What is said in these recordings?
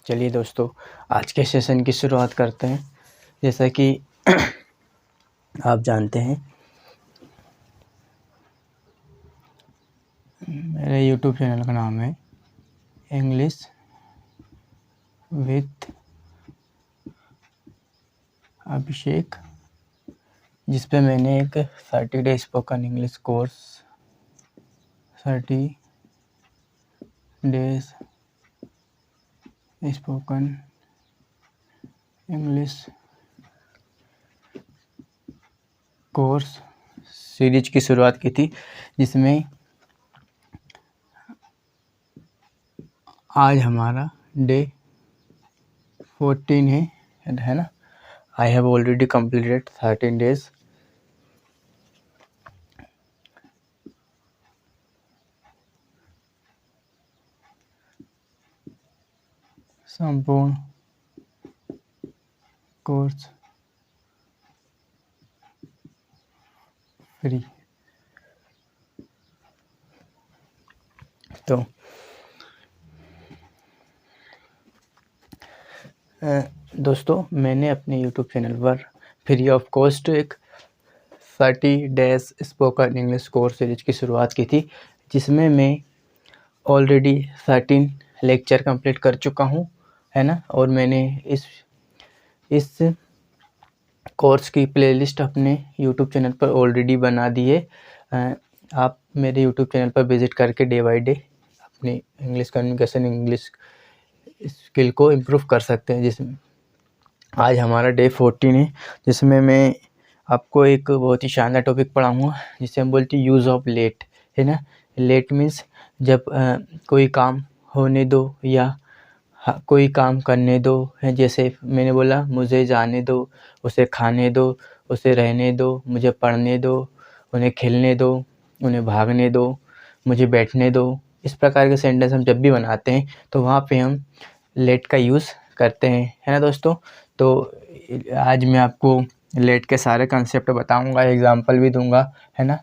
चलिए दोस्तों, आज के सेशन की शुरुआत करते हैं। जैसा कि आप जानते हैं, मेरे यूट्यूब चैनल का नाम है इंग्लिश विथ अभिषेक, जिस पे मैंने एक 30 day spoken English course 30 days spoken English course series की शुरुआत की थी, जिसमें आज हमारा डे 14 है ना। I have already completed 13 days। संपूर्ण कोर्स फ्री। तो दोस्तों, मैंने अपने यूट्यूब चैनल पर फ्री ऑफ कॉस्ट एक 30 days spoken English course series की शुरुआत की थी, जिसमें मैं ऑलरेडी 13 लेक्चर कंप्लीट कर चुका हूँ, है ना। और मैंने इस कोर्स की प्लेलिस्ट अपने यूट्यूब चैनल पर ऑलरेडी बना दी है। आप मेरे यूट्यूब चैनल पर विज़िट करके डे बाय डे अपनी इंग्लिश कम्युनिकेशन, इंग्लिश स्किल को इम्प्रूव कर सकते हैं। जिसमें आज हमारा डे 14 है, जिसमें मैं आपको एक बहुत ही शानदार टॉपिक पढ़ाऊँगा, जिसे हम बोलते हैं यूज़ ऑफ लेट, है ना। लेट मीन्स जब कोई काम होने दो या कोई काम करने दो, है। जैसे मैंने बोला, मुझे जाने दो, उसे खाने दो, उसे रहने दो, मुझे पढ़ने दो, उन्हें खेलने दो, उन्हें भागने दो, मुझे बैठने दो। इस प्रकार के सेंटेंस हम जब भी बनाते हैं तो वहाँ पे हम लेट का यूज़ करते हैं, है ना दोस्तों। तो आज मैं आपको लेट के सारे कंसेप्ट बताऊंगा, एग्जांपल भी दूंगा, है ना।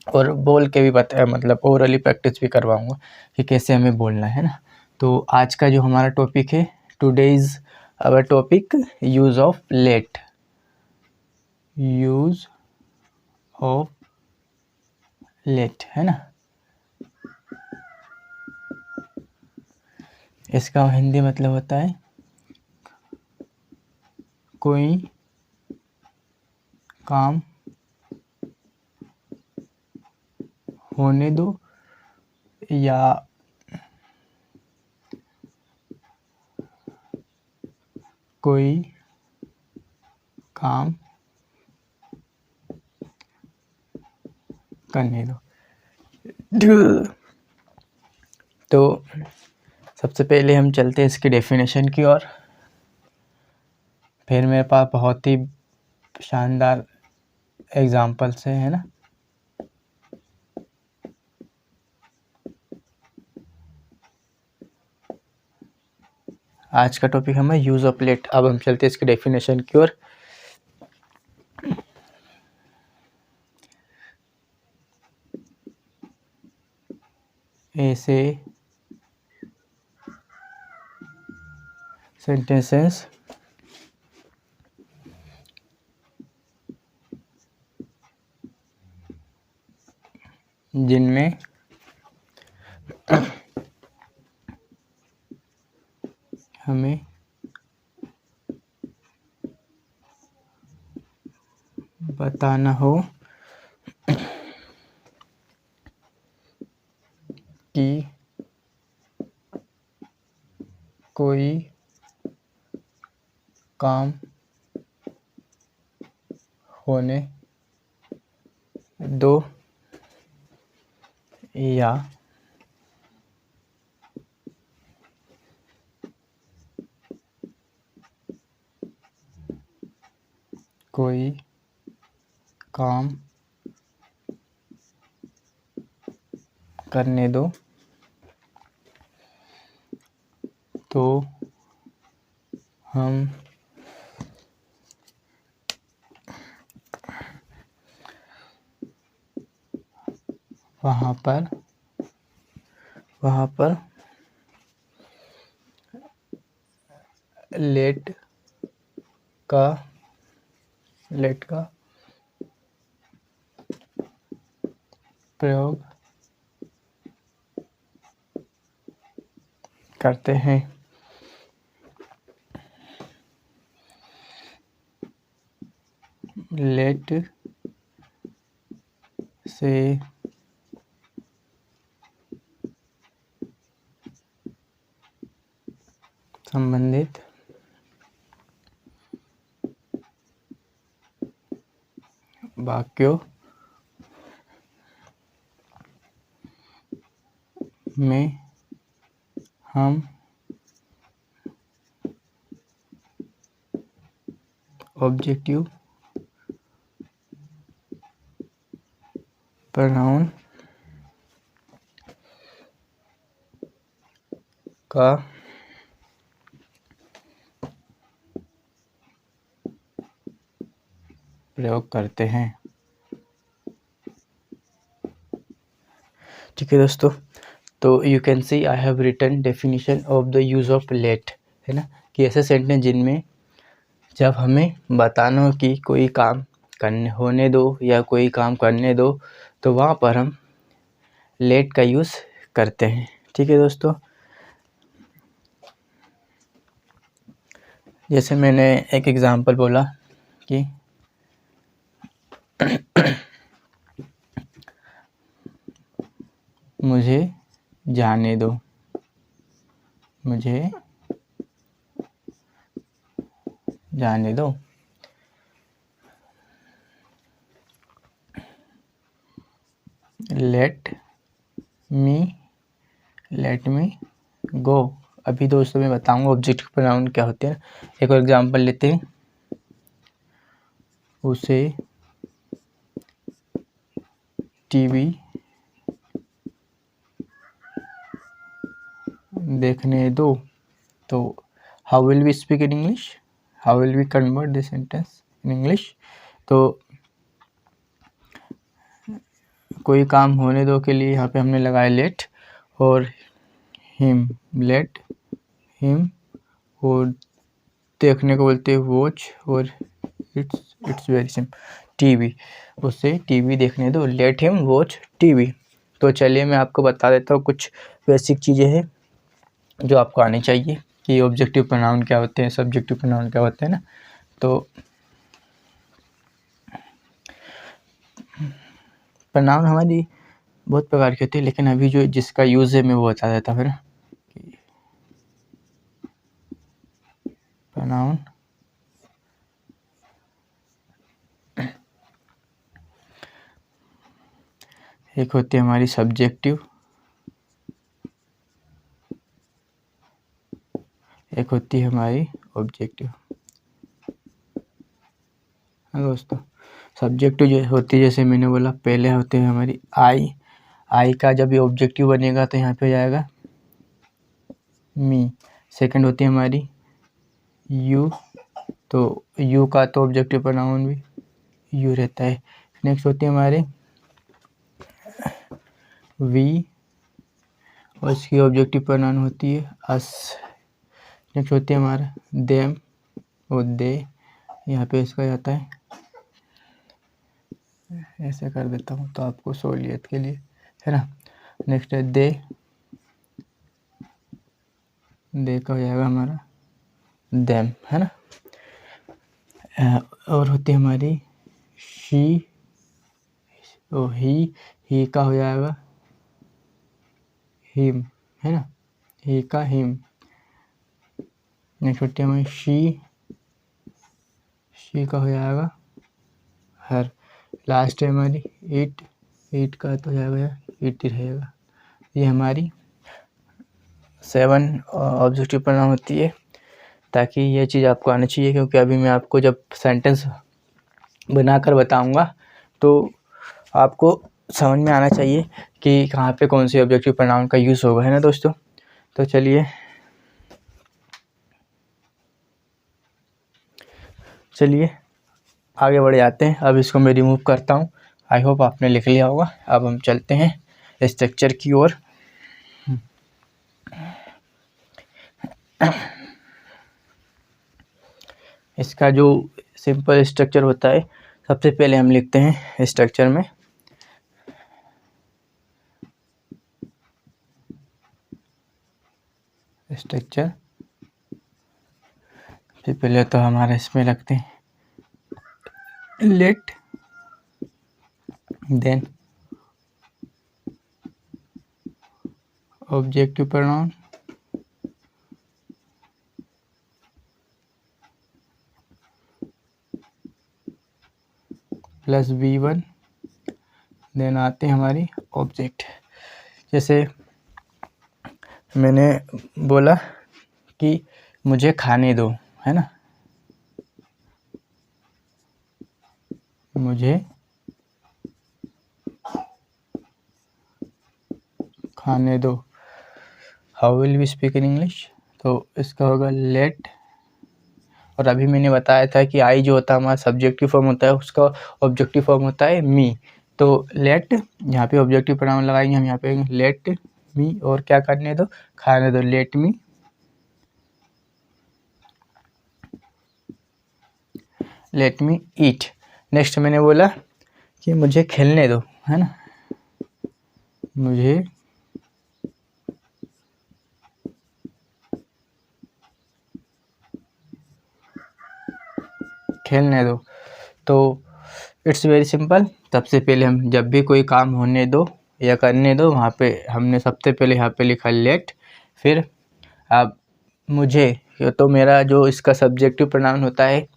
और बोल के भी मतलब ओरली प्रैक्टिस भी करवाऊंगा कि कैसे हमें बोलना है ना। तो आज का जो हमारा टॉपिक है, today is our topic use of let. Use of let, है ना। इसका हिंदी मतलब होता है कोई काम होने दो या कोई काम करने दो। तो सबसे पहले हम चलते हैं इसकी डेफिनेशन की ओर। फिर मेरे पास बहुत ही शानदार एग्जाम्पल्स है ना। आज का टॉपिक हमें यूज़ ऑफ लेट। अब हम चलते हैं इसकी डेफिनेशन की ओर। ऐसे सेंटेंसेस जिनमें हमें बताना हो कि कोई काम होने दो या कोई काम करने दो, तो हम वहाँ पर लेट का प्रयोग करते हैं। लेट से संबंधित वाक्यों में हम ऑब्जेक्टिव प्रोनाउन का प्रयोग करते हैं। ठीक है दोस्तों, तो you can see I have written definition of the use of let, है ना, कि ऐसे सेंटेंस जिनमें जब हमें बताना हो कि कोई काम करने होने दो या कोई काम करने दो, तो वहाँ पर हम लेट का यूज़ करते हैं। ठीक है दोस्तों, जैसे मैंने एक एग्ज़ाम्पल बोला कि मुझे जाने दो, मुझे जाने दो। लेट मी गो। अभी दोस्तों मैं बताऊंगा ऑब्जेक्टिव प्रोनाउन क्या होते हैं। एक और एग्जांपल लेते हैं, उसे टीवी देखने दो। तो how will we speak in English, how will we convert this sentence in English. तो कोई काम होने दो के लिए यहाँ पे हमने लगाया लेट, और हिम, लेट हिम, और देखने को बोलते हैं वॉच, और इट्स वेरी सिंपल टीवी, उसे टीवी देखने दो, लेट हिम वॉच टीवी। तो चलिए मैं आपको बता देता हूँ कुछ बेसिक चीज़ें हैं जो आपको आनी चाहिए कि ऑब्जेक्टिव प्रोनाउन क्या होते हैं, सब्जेक्टिव प्रोनाउन क्या होते हैं ना। तो प्रोनाउन हमारी बहुत प्रकार की होती है, लेकिन अभी जो जिसका यूज़ है मैं वो बता देता हूँ। फिर प्रोनाउन एक होती है हमारी सब्जेक्टिव, एक होती है हमारी ऑब्जेक्टिव। हाँ दोस्तों, सब्जेक्टिव जो होती है, जैसे मैंने बोला पहले होते हैं हमारी आई का जब ये ऑब्जेक्टिव बनेगा तो यहाँ पे जाएगा मी। सेकंड होती है हमारी यू, तो यू का तो ऑब्जेक्टिव प्रोनाउन भी यू रहता है। नेक्स्ट होती है हमारे वी, और इसकी ऑब्जेक्टिव प्रोनाउन होती है अस। नेक्स्ट होती है हमारा देम और दे, यहाँ पे इसका जाता है, ऐसे कर देता हूँ तो आपको सहूलियत के लिए, है ना। नेक्स्ट है दे का हो जाएगा हमारा देम, है ना। और होती है हमारी शी, ओ ही का हो जाएगा हिम, है ना, ही का हिम। नेक्स्ट होती है हमारी शी का हो जाएगा हर। लास्ट है हमारी इट का तो हो जाएगा इट ही रहेगा। ये हमारी 7 ऑब्जेक्टिव प्रोनाउन होती है, ताकि ये चीज़ आपको आनी चाहिए, क्योंकि अभी मैं आपको जब सेंटेंस बनाकर बताऊंगा तो आपको समझ में आना चाहिए कि कहाँ पे कौन सी ऑब्जेक्टिव प्रोनाउन का यूज़ होगा, है ना दोस्तों। तो चलिए आगे बढ़ जाते हैं। अब इसको मैं रिमूव करता हूँ, आई होप आपने लिख लिया होगा। अब हम चलते हैं स्ट्रक्चर की ओर। इसका जो सिंपल स्ट्रक्चर होता है, सबसे पहले हम लिखते हैं स्ट्रक्चर में स्ट्रक्चर। सबसे पहले तो हमारा इसमें रखते हैं let, then objective pronoun, plus V1, then आते हैं हमारी ऑब्जेक्ट। जैसे मैंने बोला कि मुझे खाने दो, है ना, मुझे खाने दो। How will we speak in English? तो इसका होगा लेट। और अभी मैंने बताया था कि आई जो होता है हमारा सब्जेक्टिव फॉर्म होता है, उसका ऑब्जेक्टिव फॉर्म होता है मी। तो लेट, यहाँ पे ऑब्जेक्टिव प्रोनाउन लगाएंगे हम, यहाँ पे लेट मी, और क्या करने दो, खाने दो, लेट मी ईट। नेक्स्ट मैंने बोला कि मुझे खेलने दो, है ना, मुझे खेलने दो। तो इट्स वेरी सिंपल। सबसे पहले हम जब भी कोई काम होने दो या करने दो, वहाँ पे हमने सबसे पहले यहाँ पे लिखा लेट। फिर अब मुझे, तो मेरा जो इसका सब्जेक्टिव प्रोनाउन होता है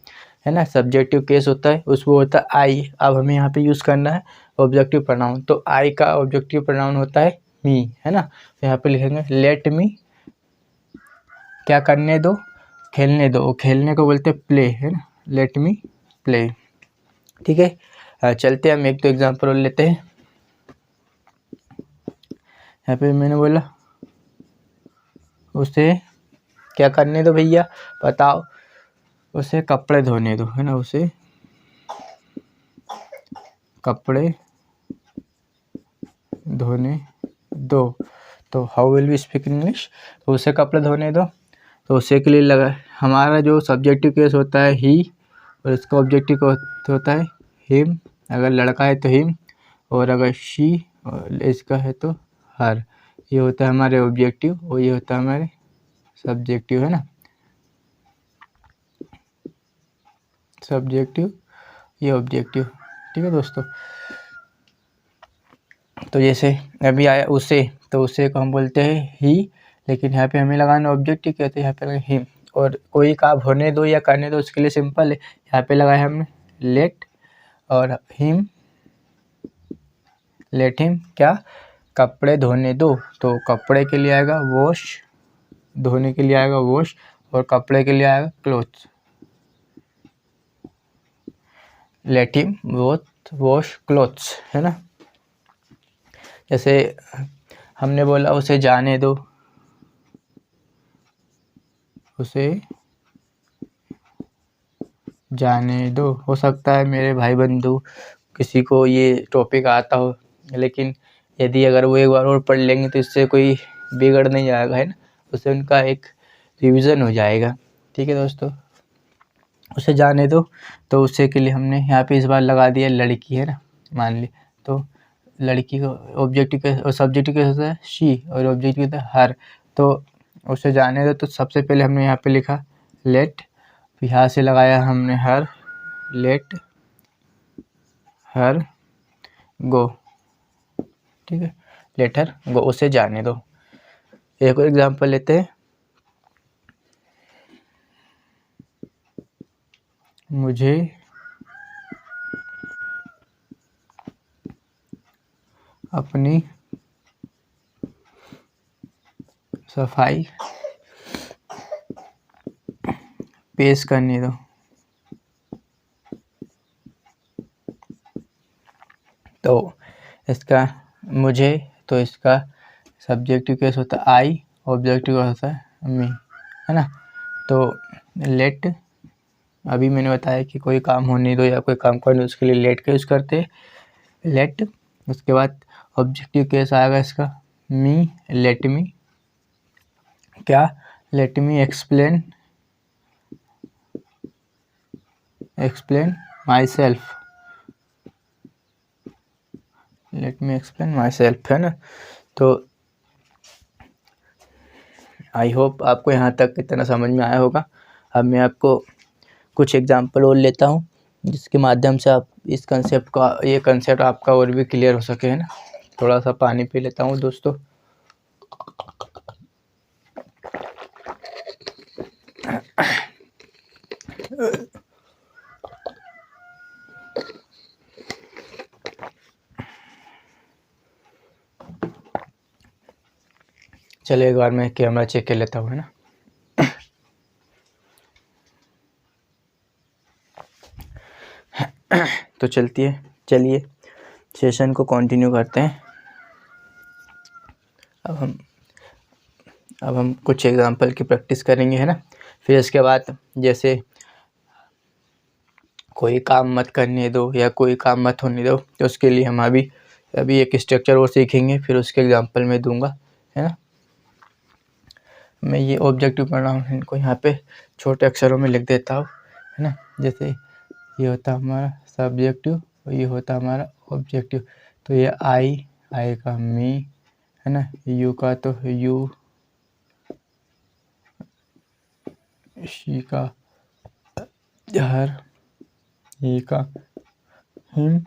ना, सब्जेक्टिव केस होता है, उसको होता है आई। अब हमें यहाँ पे यूज़ करना है ऑब्जेक्टिव प्रोनाउन, तो आई का ऑब्जेक्टिव प्रोनाउन होता है मी, है ना। तो यहाँ पे लिखेंगे लेट मी क्या करने दो, खेलने दो। खेलने को बोलते हैं प्ले, है ना, लेट मी प्ले। ठीक है, चलते हम एक तो एग्जाम्पल और लेते हैं। यहाँ पे मैंने बोला उसे क्या करने दो भैया, बताओ, उसे कपड़े धोने दो, है ना, उसे कपड़े धोने दो। तो how will we speak in English? तो उसे कपड़े धोने दो। तो उसे के लिए लगा हमारा जो सब्जेक्टिव केस होता है ही, और इसका ऑब्जेक्टिव होता है हिम। अगर लड़का है तो हिम, और अगर शी और इसका है तो हर। ये होता है हमारे ऑब्जेक्टिव, और ये होता है हमारे सब्जेक्टिव, है ना, सब्जेक्टिव, ये ऑब्जेक्टिव। ठीक है दोस्तों। तो जैसे अभी आया उसे, तो उसे को हम बोलते हैं ही, लेकिन यहाँ पे हमें लगाना ऑब्जेक्टिव कहते हैं, यहाँ पे लगा हिम। और कोई काम होने दो या करने दो, उसके लिए सिंपल है, यहाँ पे लगाया हमने लेट, और हिम, लेट हिम क्या, कपड़े धोने दो। तो कपड़े के लिए आएगा वॉश, धोने के लिए आएगा वॉश, और कपड़े के लिए आएगा clothes. Let him wash clothes, है ना। जैसे हमने बोला उसे जाने दो, उसे जाने दो। हो सकता है मेरे भाई बंधु किसी को ये टॉपिक आता हो, लेकिन यदि अगर वो एक बार और पढ़ लेंगे तो इससे कोई बिगड़ नहीं जाएगा, है ना, उससे उनका एक रिवीजन हो जाएगा। ठीक है दोस्तों, उसे जाने दो। तो उससे के लिए हमने यहाँ पे इस बार लगा दिया लड़की, है ना, मान ली। तो लड़की को ऑब्जेक्टिव के और सब्जेक्टिव के होता है शी, और ऑब्जेक्टिव होता है हर। तो उसे जाने दो, तो सबसे पहले हमने यहाँ पे लिखा लेट, यहाँ से लगाया हमने हर, लेट हर गो। ठीक है, लेट हर गो, उसे जाने दो। एक और एग्जांपल लेते हैं। मुझे अपनी सफाई पेश करने दो। तो इसका मुझे, तो इसका सब्जेक्टिव केस होता है आई, ऑब्जेक्टिव होता है मी, है ना। तो लेट, अभी मैंने बताया कि कोई काम होने दो या कोई काम करने दो, उसके लिए लेट का यूज़ करते हैं, लेट। उसके बाद ऑब्जेक्टिव केस आएगा इसका मी, लेट मी क्या, let me explain explain my self, let me explain my self, है ना। तो आई होप आपको यहाँ तक इतना समझ में आया होगा। अब मैं आपको कुछ एग्जांपल और लेता हूँ जिसके माध्यम से आप इस कंसेप्ट का, ये कंसेप्ट आपका और भी क्लियर हो सके, है ना। थोड़ा सा पानी पी लेता हूँ दोस्तों। चलिए एक बार मैं कैमरा चेक कर लेता हूँ, है ना। तो चलिए सेशन को कंटिन्यू करते हैं। अब हम कुछ एग्जांपल की प्रैक्टिस करेंगे, है ना। फिर इसके बाद जैसे कोई काम मत करने दो या कोई काम मत होने दो, तो उसके लिए हम अभी एक स्ट्रक्चर और सीखेंगे, फिर उसके एग्जांपल में दूंगा, है ना। मैं ये ऑब्जेक्टिव पढ़ रहा हूँ, इनको यहाँ पे छोटे अक्षरों में लिख देता हूँ, है ना। जैसे ये होता हमारा सब्जेक्टिव और ये होता हमारा ऑब्जेक्टिव। तो ये आई का मी, है ना। यू का तो यू, शी का हर, ही का हिम,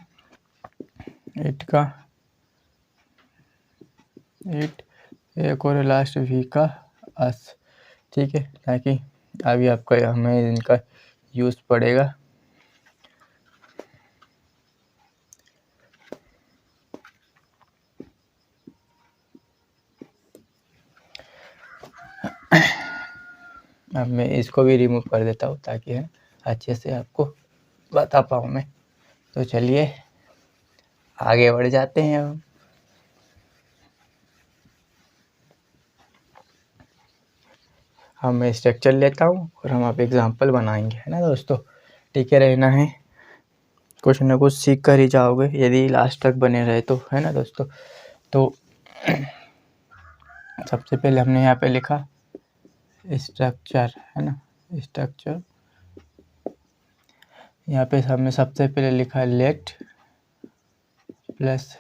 इट का इट, एक और लास्ट वी का अस। ठीक है, ताकि अभी आपका हमें इनका यूज़ पड़ेगा। अब मैं इसको भी रिमूव कर देता हूँ ताकि है अच्छे से आपको बता पाऊँ मैं। तो चलिए आगे बढ़ जाते हैं। अब मैं स्ट्रक्चर लेता हूँ और हम आप एग्जांपल बनाएंगे, है ना दोस्तों। टिके रहना है, कुछ ना कुछ सीख कर ही जाओगे यदि लास्ट तक बने रहे तो, है ना दोस्तों। तो सबसे पहले हमने यहाँ पे लिखा स्ट्रक्चर, है ना। स्ट्रक्चर, यहाँ पे हमने सबसे पहले लिखा let plus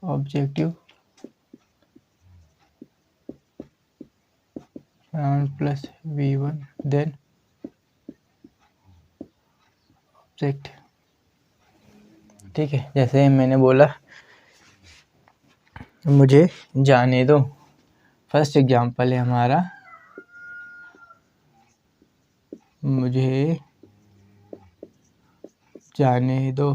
objective plus v1 then object. ठीक है, जैसे मैंने बोला मुझे जाने दो, फर्स्ट एग्जांपल है हमारा मुझे जाने दो।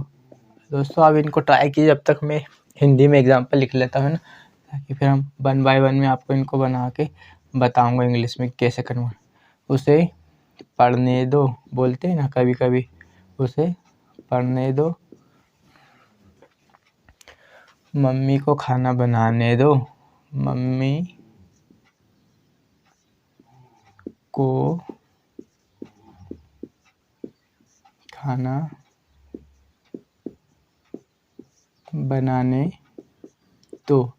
दोस्तों आप इनको ट्राई कीजिए, जब तक मैं हिंदी में एग्जांपल लिख लेता हूँ ना, ताकि फिर हम 1 बाय 1 में आपको इनको बना के बताऊंगा इंग्लिश में कैसे कन्वर्ट। उसे पढ़ने दो, बोलते हैं ना कभी कभी, उसे पढ़ने दो। मम्मी को खाना बनाने दो, मम्मी को खाना बनाने दो।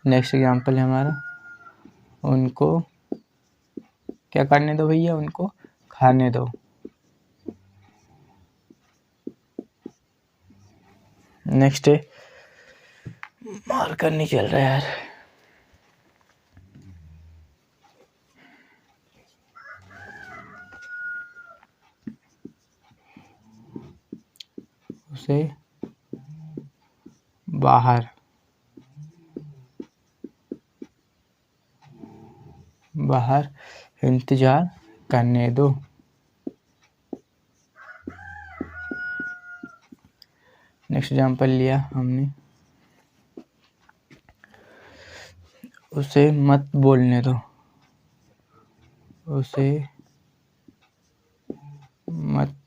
नेक्स्ट एग्जांपल है हमारा उनको क्या करने दो भैया, उनको खाने दो। नेक्स्ट है मार्कर नहीं चल रहा यार, उसे बाहर इंतजार करने दो। नेक्स्ट एग्जांपल लिया हमने उसे मत बोलने दो, उसे मत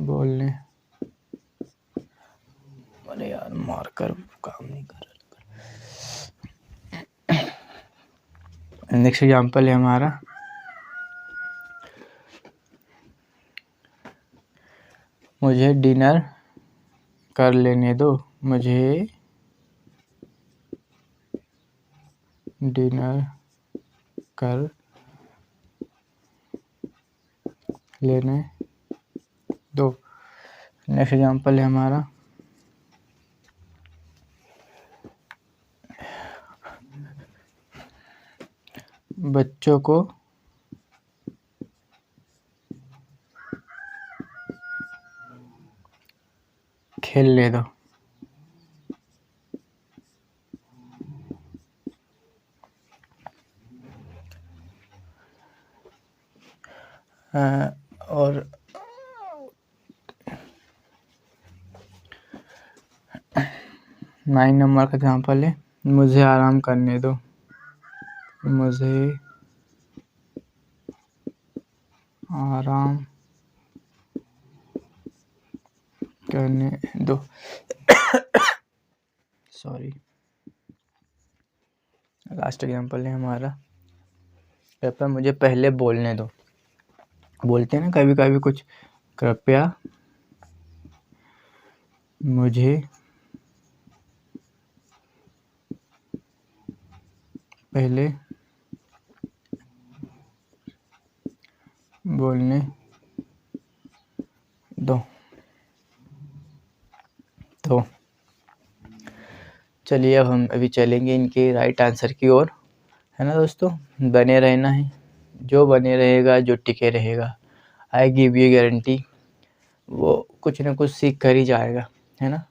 बोलने। अरे यार मार्कर काम नहीं कर रहा। नेक्स्ट एग्जांपल है हमारा मुझे डिनर कर लेने दो, मुझे डिनर कर लेने दो। नेक्स्ट एग्जाम्पल है हमारा, बच्चों को खेलने दो। और 9 नंबर का एग्जाम्पल है, मुझे आराम करने दो, मुझे आराम करने दो। सॉरी। लास्ट एग्जाम्पल है हमारा, कृपया मुझे पहले बोलने दो। बोलते हैं ना कभी कभी कुछ, कृपया मुझे पहले बोलने दो। तो चलिए अब हम अभी चलेंगे इनके राइट आंसर की ओर, है ना दोस्तों। बने रहना है, जो बने रहेगा, जो टिके रहेगा, आई गिव यू गारंटी, वो कुछ ना कुछ सीख कर ही जाएगा, है ना।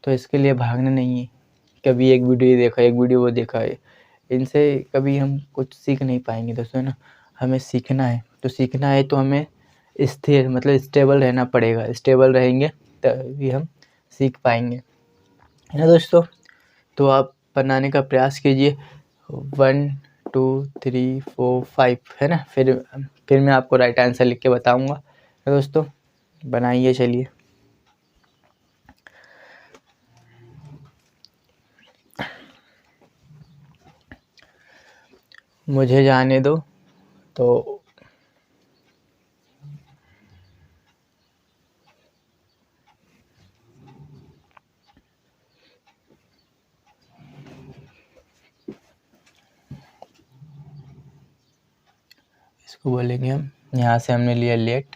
तो इसके लिए भागना नहीं है, कभी एक वीडियो देखा, एक वीडियो वो देखा है, इनसे कभी हम कुछ सीख नहीं पाएंगे दोस्तों, है ना। हमें सीखना है, तो सीखना है तो हमें स्थिर मतलब स्टेबल रहना पड़ेगा। स्टेबल रहेंगे तभी हम सीख पाएंगे, है ना दोस्तों। तो आप बनाने का प्रयास कीजिए, 1 2 3 4 5, है ना। फिर मैं आपको राइट आंसर लिख के बताऊँगा, है दोस्तों। बनाइए, चलिए। मुझे जाने दो, तो इसको बोलेंगे हम, यहाँ से हमने लिया लेट,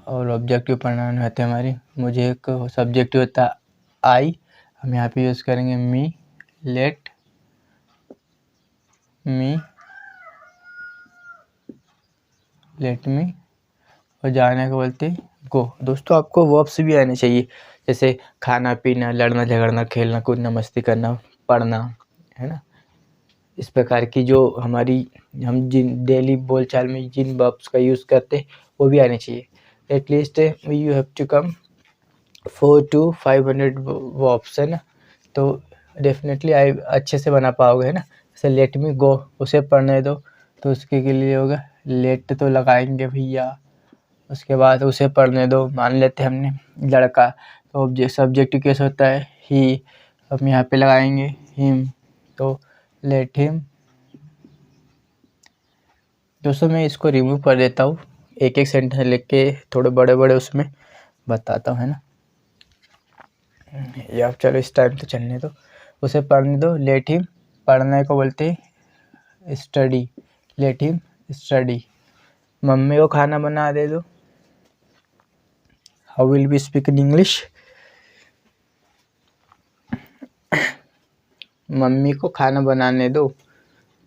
और ऑब्जेक्टिव प्रोनाउन होते हैं हमारी। मुझे एक सब्जेक्टिव होता है आई, हम यहाँ पे यूज़ करेंगे मी, लेट मी, और जाने को बोलते गो। दोस्तों आपको वर्ब्स भी आने चाहिए, जैसे खाना पीना, लड़ना झगड़ना, खेलना कूदना, मस्ती करना, पढ़ना, है ना। इस प्रकार की जो हमारी हम जिन डेली बोलचाल में जिन वर्ब्स का यूज़ करते वो भी आने चाहिए। At least you have to come 400 to 500 verbs, है ना। तो डेफिनेटली आई अच्छे से बना पाओगे, है ना। जैसे लेट मी गो, उसे पढ़ने दो, तो उसके के लिए होगा लेट तो लगाएंगे भैया, उसके बाद उसे पढ़ने दो। मान लेते हैं हमने लड़का, तो सब्जेक्टिव केस होता है ही, हम यहाँ पे लगाएंगे हिम, तो लेट हिम। दोस्तों मैं इसको रिमूव कर देता हूँ, एक एक सेंटेंस लिख के थोड़े बड़े बड़े उसमें बताता हूँ, है ना। या चलो इस टाइम तो चलने दो, उसे पढ़ने दो, लेट हिम। पढ़ने को बोलते हैं study, let him study. Mummy को खाना बना दे दो, how will be speak in English. Mummy को खाना बनाने दो,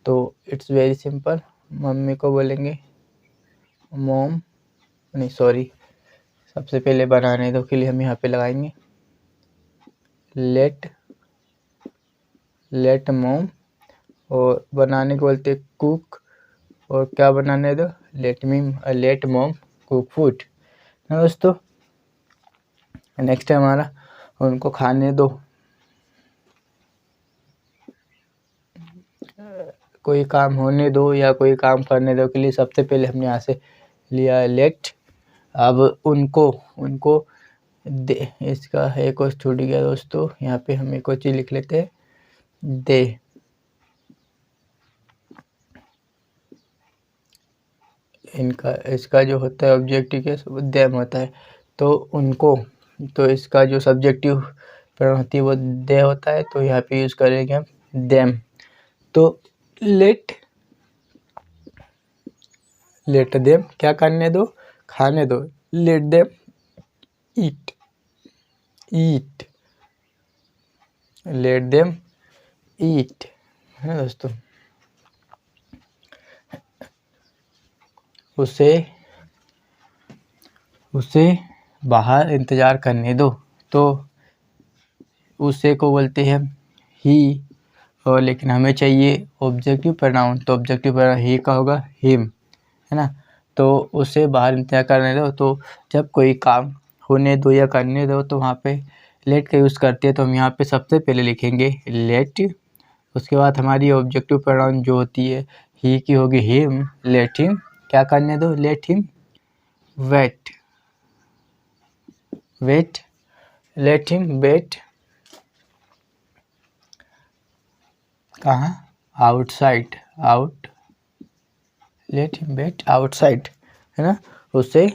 तो इट्स वेरी सिंपल, मम्मी को बोलेंगे मॉम, नहीं सॉरी, सबसे पहले बनाने दो के लिए हम यहाँ पे लगाएंगे लेट मॉम, और बनाने को बोलते कुक, और क्या बनाने दो, लेट मॉम कुक फूड, ना दोस्तों। नेक्स्ट है हमारा, उनको खाने दो, कोई काम होने दो या कोई काम करने दो के लिए सबसे पहले हमने यहाँ से लिया लेट। अब उनको दे, इसका एक और छूट गया दोस्तों, यहाँ पे हम एक और चीज़ लिख लेते हैं दे। इनका इसका जो होता है ऑब्जेक्टिव केस वो देम होता है, तो इसका जो सब्जेक्टिव प्रोनाउन होती है वो दे होता है, तो यहाँ पे यूज़ करेंगे हम देम। तो लेट देम क्या करने दो, खाने दो। लेट देम ईट, लेट देम ईट, है ना दोस्तों। उसे बाहर इंतज़ार करने दो, तो उसे को बोलते हैं ही, और लेकिन हमें चाहिए ऑब्जेक्टिव प्रोनाउन, तो ऑब्जेक्टिव प्रोनाउन ही का होगा हिम, है ना। तो उसे बाहर इंतज़ार करने दो, तो जब कोई काम होने दो या करने दो तो वहाँ पे लेट का यूज़ करते हैं, तो हम यहाँ पे सबसे पहले लिखेंगे लेट। उसके बाद हमारी ऑब्जेक्टिव प्रोनाउन जो होती है ही की होगी हिम, लेट हिम क्या करने दो, let him wait, let him wait कहाँ, outside, let him wait outside, है ना। उसे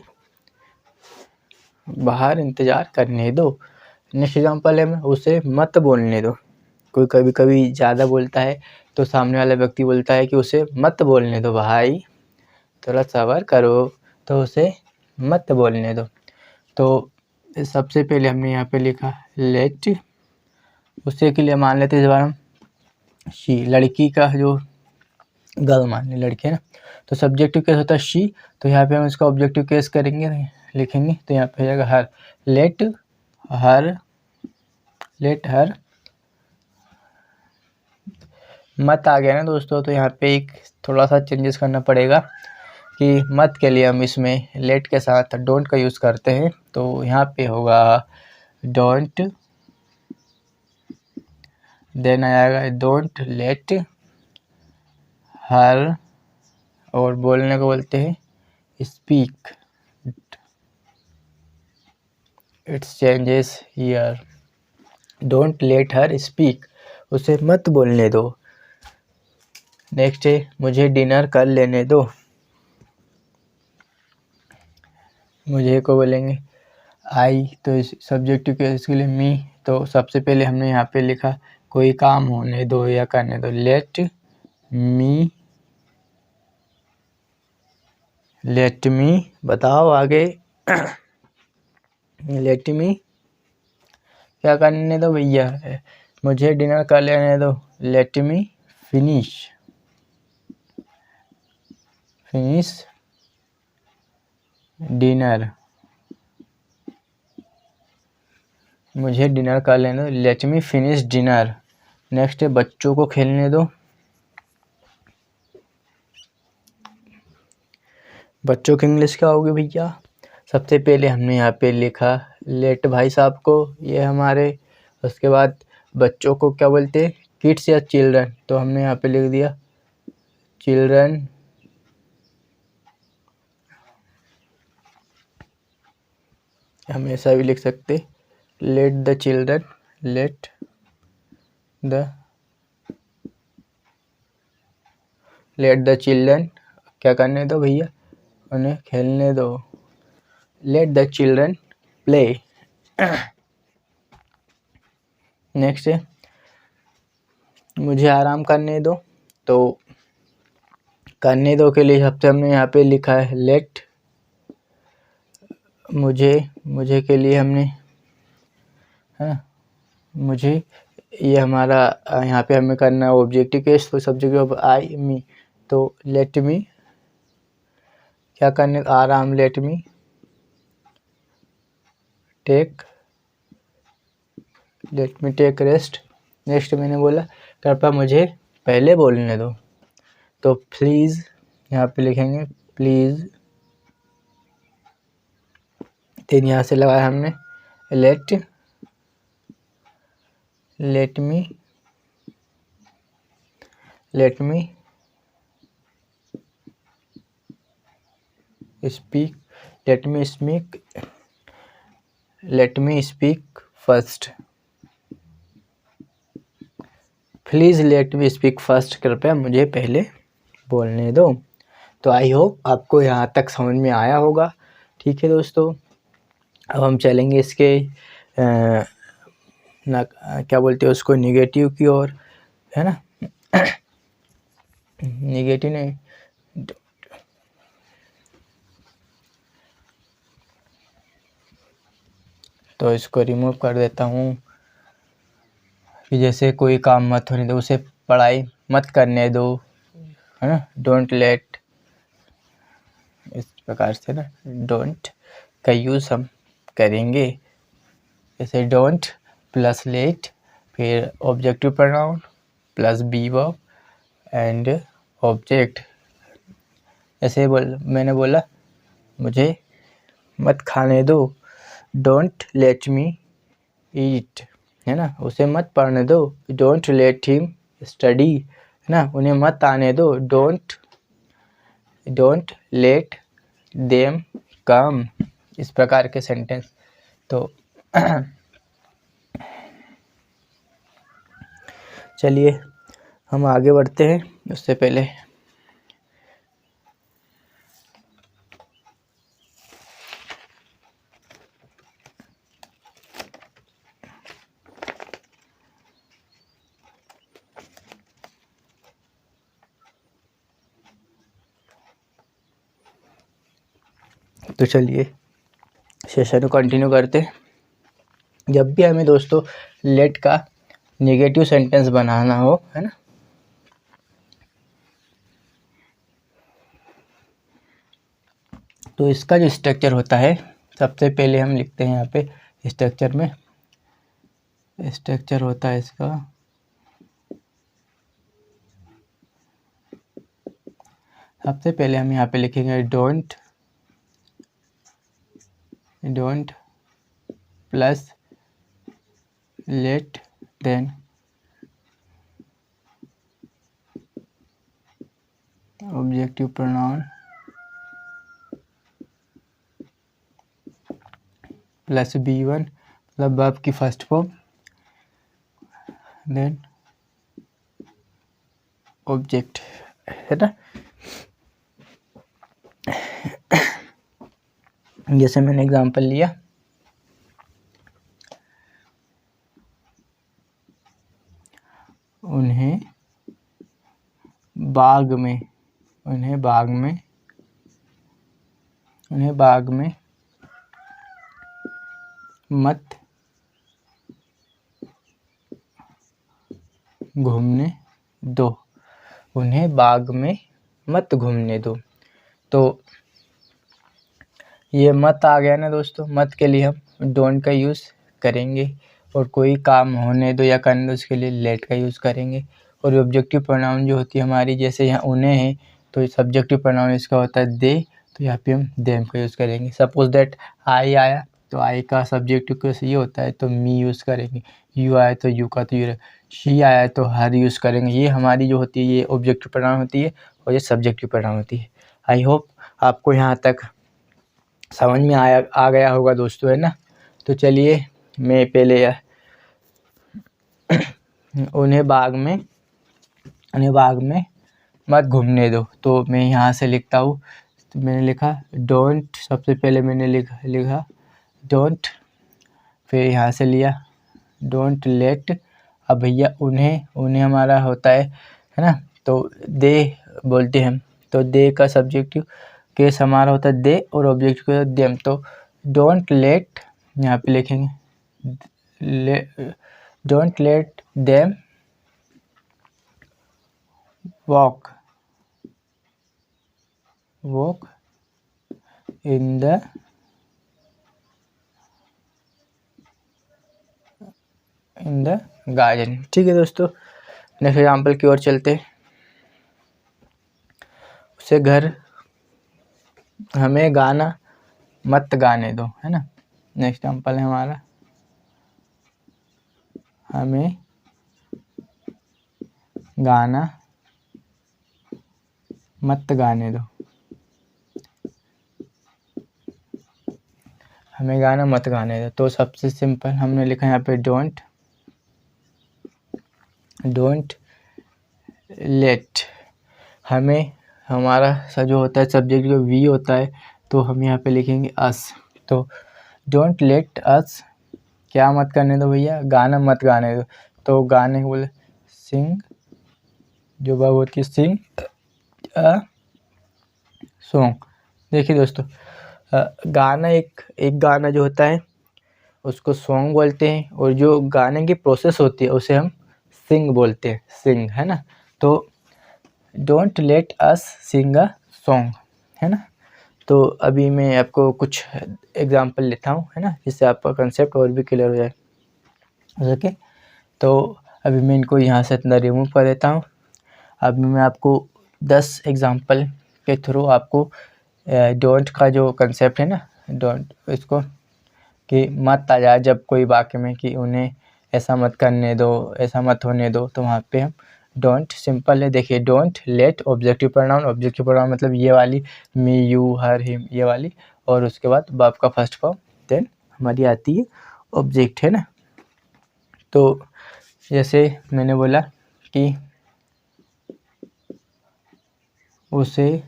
बाहर इंतज़ार करने दो। नेक्स्ट एग्जांपल है उसे मत बोलने दो। कोई कभी कभी ज़्यादा बोलता है तो सामने वाला व्यक्ति बोलता है कि उसे मत बोलने दो भाई, थोड़ा सब्र करो, तो उसे मत बोलने दो। तो सबसे पहले हमने यहाँ पे लिखा लेट, उसे के लिए मान लेते हैं इस बार हम शी, लड़की का जो गर्ल मान लें, लड़की है ना, तो सब्जेक्टिव केस होता है शी, तो यहाँ पे हम इसका ऑब्जेक्टिव केस करेंगे, लिखेंगे, तो यहाँ पे जाएगा हर, लेट हर मत आ गया ना दोस्तों, तो यहाँ पे एक थोड़ा सा चेंजेस करना पड़ेगा कि मत के लिए हम इसमें लेट के साथ डोंट का यूज़ करते हैं, तो यहाँ पे होगा डोंट, देन आएगा डोंट लेट हर, और बोलने को बोलते हैं speak, it's changes here, don't let her speak, उसे मत बोलने दो। नेक्स्ट है मुझे डिनर कर लेने दो, मुझे को बोलेंगे आई, तो इस सब्जेक्टिव के इसके लिए मी, तो सबसे पहले हमने यहाँ पे लिखा कोई काम होने दो या करने दो, लेट मी बताओ आगे लेट मी क्या करने दो भैया, मुझे डिनर कर लेने दो, लेट मी फिनिश डिनर, मुझे डिनर कर लेने दो, let me finish dinner. Next है बच्चों को खेलने दो, बच्चों की इंग्लिश क्या होगी भैया, सबसे पहले हमने यहाँ पे लिखा लेट भाई साहब को, ये हमारे, उसके बाद बच्चों को क्या बोलते हैं किड्स या चिल्ड्रन, तो हमने यहाँ पे लिख दिया चिल्ड्रन, हम ऐसा भी लिख सकते लेट द चिल्ड्रन क्या करने दो भैया, उन्हें खेलने दो, let the children play. Next है मुझे आराम करने दो, तो करने दो के लिए सबसे हमने यहाँ पे लिखा है लेट, मुझे के लिए हमने, है ना, मुझे, ये हमारा यहाँ पे हमें करना है ऑब्जेक्टिव केस, तो सब्जेक्ट आई मी, तो लेट मी क्या करने, आराम, let me take rest. Next मैंने बोला कृपया मुझे पहले बोलने दो, तो प्लीज़ यहाँ पे लिखेंगे प्लीज़, फिर यहाँ से लगाया हमने let me speak, let me speak first, please let me speak first, कृपया मुझे पहले बोलने दो। तो आई होप आपको यहाँ तक समझ में आया होगा। ठीक है दोस्तों, अब हम चलेंगे इसके क्या बोलते हैं उसको, निगेटिव की ओर, है ना। निगेटिव नहीं, तो इसको रिमूव कर देता हूँ कि जैसे कोई काम मत होने दो, उसे पढ़ाई मत करने दो, है ना। डोंट लेट, इस प्रकार से ना डोंट का यूज़ हम करेंगे। जैसे डोंट प्लस लेट, फिर objective pronoun plus V verb and object. ऐसे मैंने बोला मुझे मत खाने दो, डोंट लेट मी ईट, है ना। उसे मत पढ़ने दो, डोंट लेट हिम स्टडी, है ना। उन्हें मत आने दो, डोंट लेट देम कम। इस प्रकार के सेंटेंस। तो चलिए हम आगे बढ़ते हैं। उससे पहले तो चलिए सेशन को कंटिन्यू करते हैं। जब भी हमें दोस्तों लेट का नेगेटिव सेंटेंस बनाना हो, है ना, तो इसका जो स्ट्रक्चर होता है, सबसे पहले हम लिखते हैं यहाँ पे स्ट्रक्चर में, स्ट्रक्चर होता है इसका, सबसे पहले हम यहाँ पे लिखेंगे don't plus let, then objective pronoun plus B1 मतलब वर्ब की फर्स्ट फॉर्म, देन ऑब्जेक्ट, है ना। जैसे मैंने एग्जांपल लिया, उन्हें बाग में मत घूमने दो, उन्हें बाग में मत घूमने दो। तो ये मत आ गया ना दोस्तों, मत के लिए हम डोंट का यूज़ करेंगे, और कोई काम होने दो या करने दो उसके लिए लेट का यूज़ करेंगे। और ऑब्जेक्टिव प्रोनाउन जो होती है हमारी, जैसे यहाँ उन्हें है तो सब्जेक्टिव प्रोनाउन इसका होता है दे, तो यहाँ पे हम देम का यूज़ करेंगे। सपोज दैट आई आया तो आई का सब्जेक्टिव कैसे ये होता है तो मी यूज़ करेंगे, यू आया तो यू का तो यू, शी आया तो हर यूज़ करेंगे। ये हमारी जो होती है ये ऑब्जेक्टिव प्रोनाउन होती है और ये सब्जेक्टिव प्रोनाउन होती है। आई होप आपको यहाँ तक समझ में आ गया होगा दोस्तों, है ना। तो चलिए मैं पहले उन्हें बाग में मत घूमने दो, तो मैं यहाँ से लिखता हूँ। तो मैंने लिखा डोंट, सबसे पहले मैंने लिखा डोंट, फिर यहाँ से लिया डोंट लेट। अब भैया उन्हें हमारा होता है ना, तो दे बोलते हैं हम, तो दे का सब्जेक्टिव केस हमारा होता है दे और ऑब्जेक्ट का देम। तो डोंट लेट, यहाँ पे लिखेंगे don't let them walk in the garden. ठीक है दोस्तों, नेक्स्ट एग्जाम्पल की ओर चलते हैं। उसे घर हमें गाना मत गाने दो, है ना। नेक्स्ट एग्जाम्पल है हमारा, हमें गाना मत गाने दो, हमें गाना मत गाने दो। तो सबसे सिंपल हमने लिखा यहाँ पे डोंट लेट हमें हमारा सा जो होता है सब्जेक्ट जो वी होता है, तो हम यहाँ पे लिखेंगे अस। तो डोंट लेट अस, क्या मत करने दो भैया, गाना मत गाने दो। तो गाने को बोले सिंग, जो वर्ब होती है सिंग अ सॉन्ग। देखिए दोस्तों, गाना एक गाना जो होता है उसको सॉन्ग बोलते हैं, और जो गाने की प्रोसेस होती है उसे हम सिंग बोलते हैं, सिंग, है ना। तो don't let us sing a song, है ना। तो अभी मैं आपको कुछ एग्जांपल लेता हूँ, है ना, जिससे आपका कंसेप्ट और भी क्लियर हो जाए। ओके, तो अभी मैं इनको यहाँ से इतना रिमूव कर देता हूँ। अभी मैं आपको 10 एग्जांपल के थ्रू आपको डोंट का जो कंसेप्ट है ना, डोंट, इसको कि मत आ जाए जब कोई वाक्य में कि उन्हें ऐसा मत करने दो, ऐसा मत होने दो, तो वहाँ पे हम डोंट सिंपल है। देखिए, डोंट लेट ऑब्जेक्टिव प्रोनाउन मतलब ये वाली, मी, यू, हर, हिम, ये वाली, और उसके बाद वर्ब का फर्स्ट फॉर्म, देन हमारी आती है ऑब्जेक्ट, है ना। तो जैसे मैंने बोला कि उसे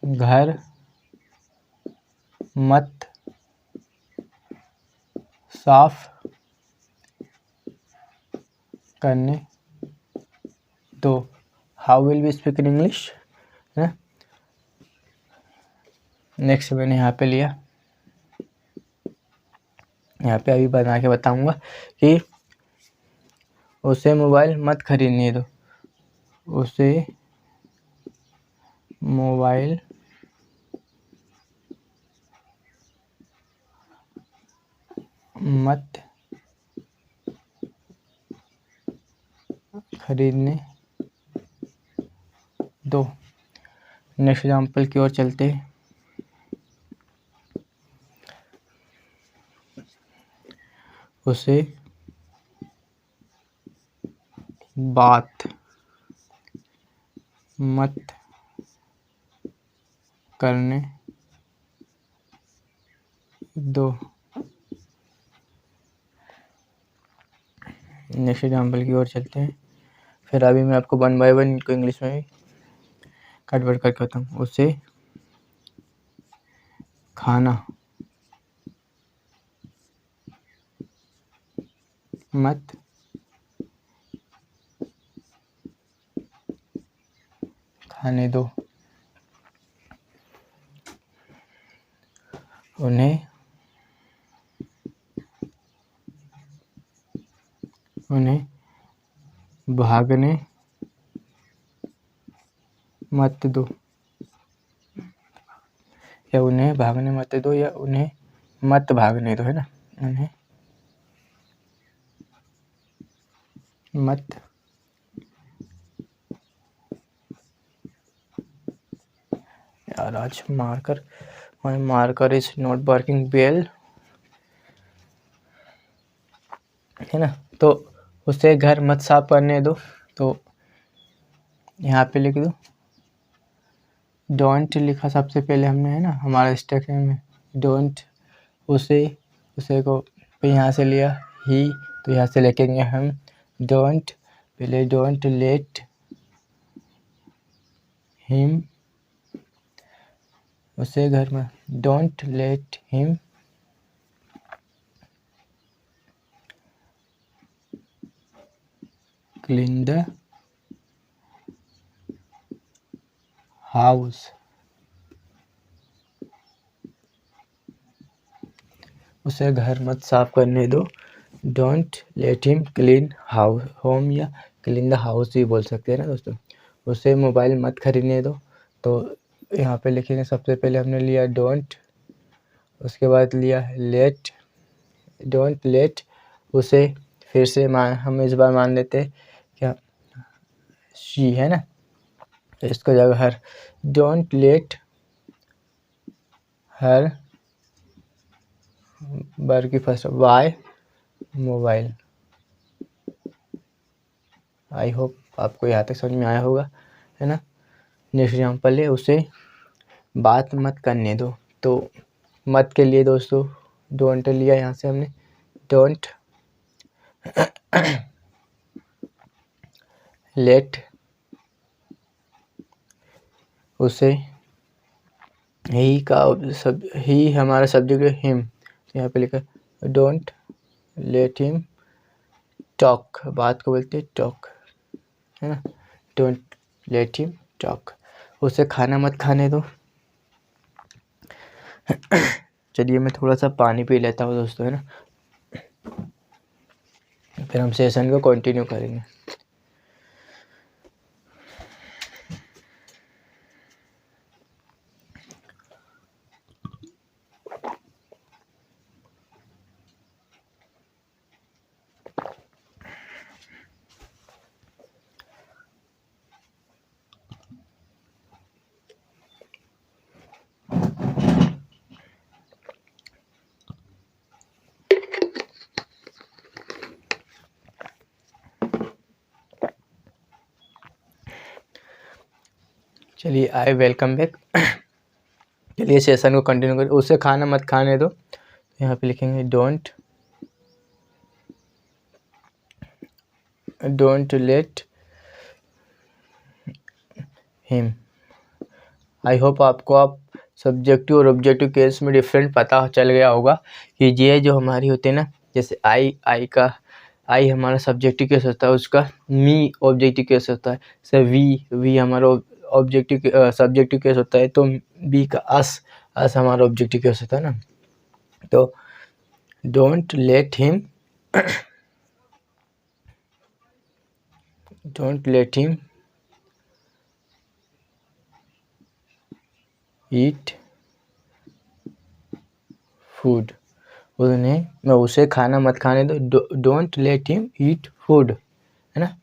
घर मत साफ करने दो। How will we speak in English, है ना। नेक्स्ट मैंने यहाँ पे लिया, यहाँ पे अभी बना के बताऊंगा कि उसे मोबाइल मत खरीदने दो। उसे मोबाइल मत खरीदने दो। नेक्स्ट एग्जाम्पल की ओर चलते हैं। उसे बात मत करने दो। नेक्स्ट एग्जाम्पल की ओर चलते हैं। फिर अभी मैं आपको 1 बाय 1 इनको इंग्लिश में भी कन्वर्ट करके बताऊँ। उसे खाना मत खाने दो। उन्हें भागने मत दो, या उन्हें भागने मत दो, या उन्हें मत भागने दो, है ना। उन्हें मत यार, आज marker is not working well, है ना। तो उसे घर मत साफ करने दो। तो यहाँ पे लिख दो डोंट लिखा सबसे पहले हमने, है ना, हमारा स्ट्रक्चर में डोंट। उसे को पे यहाँ से लिया ही, तो यहाँ से लिखेंगे हम डोंट, पहले डोंट लेट हिम, उसे घर में don't let him clean the house. उसे घर मत साफ करने दो। Don't let him clean home, या क्लीन द हाउस भी बोल सकते हैं ना दोस्तों। उसे मोबाइल मत खरीदने दो। तो यहाँ पे लिखेंगे, सबसे पहले हमने लिया डोंट, उसके बाद लिया लेट, डोंट लेट उसे, फिर से हम इस बार मान लेते हैं क्या, शी, है ना। तो इसको जगह हर, डोंट लेट हर, बर की फर्स्ट वाई मोबाइल। आई होप आपको यहाँ तक समझ में आया होगा, है ना। नेक्स्ट एग्जाम्पल है, उसे बात मत करने दो। तो मत के लिए दोस्तों डोंट लिया यहाँ से हमने, डोंट लेट उसे ही हमारा सब्जेक्ट है हिम, तो यहाँ पे लिखा डोंट लेट हिम टॉक, बात को बोलते हैं टॉक, है ना। डोंट लेट हिम टॉक, उसे खाना मत खाने दो। चलिए मैं थोड़ा सा पानी पी लेता हूँ दोस्तों, है ना, फिर हम सेशन को कंटिन्यू करेंगे। चलिए आई वेलकम बैक। चलिए सेशन को कंटिन्यू करें। उसे खाना मत खाने दो, यहाँ पे लिखेंगे don't let him. I hope आपको आप सब्जेक्टिव और ऑब्जेक्टिव केस में डिफरेंट पता चल गया होगा कि ये जो हमारी होती है ना, जैसे आई हमारा सब्जेक्टिव केस होता है, उसका मी ऑब्जेक्टिव केस होता है, जैसे वी हमारा ऑब्जेक्टिव सब्जेक्टिव केस होता है, तो बी का अस हमारा ऑब्जेक्टिव केस होता है ना। तो don't let him eat food, उसे खाना मत खाने दो, don't let him eat food, है ना।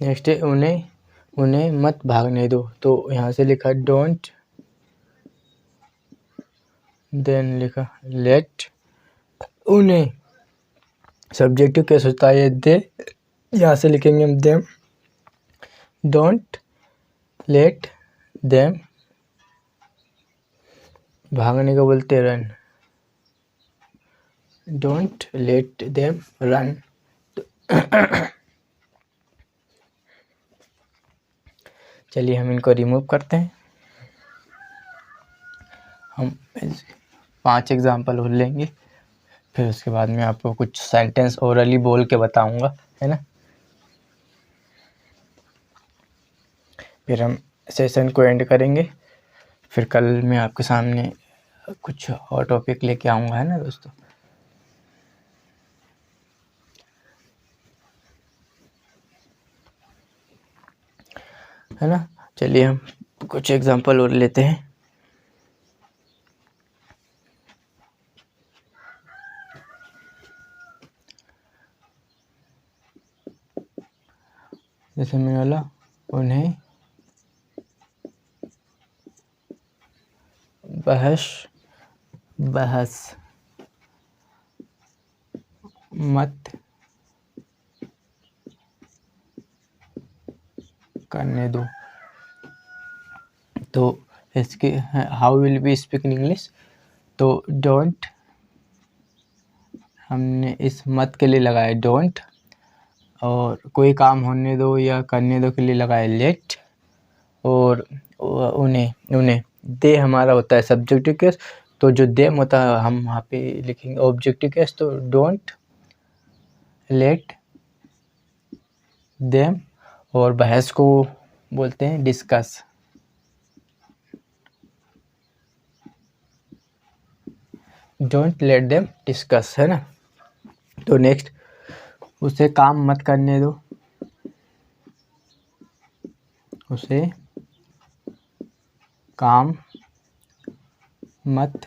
नेक्स्ट है उन्हें मत भागने दो, तो यहाँ से लिखा डोंट, देन लिखा लेट, उन्हें सब्जेक्टिव केस होता है दे, यहाँ से लिखेंगे हम देम, डोंट लेट देम, भागने को बोलते run, don't let them run. चलिए हम इनको रिमूव करते हैं। हम 5 एग्जाम्पल और लेंगे, फिर उसके बाद में आपको कुछ सेंटेंस ओरली बोल के बताऊंगा, है ना। फिर हम सेशन को एंड करेंगे, फिर कल मैं आपके सामने कुछ और टॉपिक लेके आऊँगा, है ना दोस्तों। है ना। चलिए हम कुछ एग्जांपल और लेते हैं। जैसे मैंने बोला उन्हें बहस मत करने दो, तो इसके how will be speak in English, तो डोंट हमने इस मत के लिए लगाया डोंट, और कोई काम होने दो या करने दो के लिए लगाया लेट, और उन्हें दे हमारा होता है सब्जेक्टिव केस, तो जो देम होता है हम वहाँ पे लिखेंगे ऑब्जेक्टिव केस, तो डोंट लेट देम, और बहस को बोलते हैं discuss, don't let them discuss, है ना। तो नेक्स्ट, उसे काम मत करने दो, उसे काम मत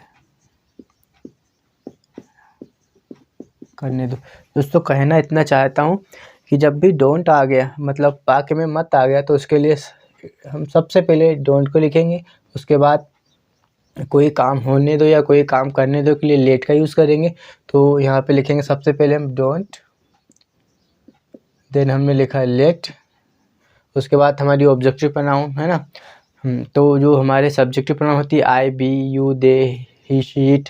करने दो। दोस्तों कहना इतना चाहता हूँ कि जब भी डोंट आ गया, मतलब वाक्य में मत आ गया, तो उसके लिए हम सबसे पहले डोंट को लिखेंगे, उसके बाद कोई काम होने दो या कोई काम करने दो के लिए लेट का यूज़ करेंगे। तो यहाँ पे लिखेंगे सबसे पहले हम डोंट, देन हमने लिखा है लेट, उसके बाद हमारी ऑब्जेक्टिव प्रोनाउन, है ना। तो जो हमारे सब्जेक्टिव प्रोनाउन होती है I, we, you, they, he, she, it,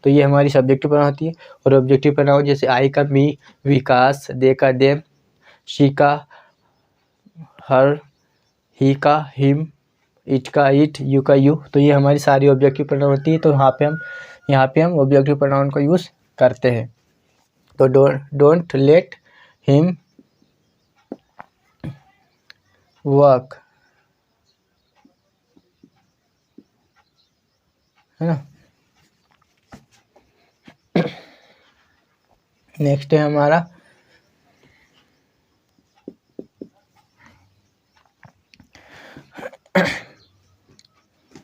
तो ये हमारी सब्जेक्टिव प्रोनाउन होती है। और ऑब्जेक्टिव प्रोनाउन जैसे आई का मी, विकास, दे का देम, शी का हर, ही का हिम, इट का इट, यू का यू। तो ये हमारी सारी ऑब्जेक्टिव प्रोनाउन होती है। तो यहाँ पे हम ऑब्जेक्टिव प्रोनाउन का यूज़ करते हैं। तो डोंट लेट हिम वर्क, है ना। नेक्स्ट है हमारा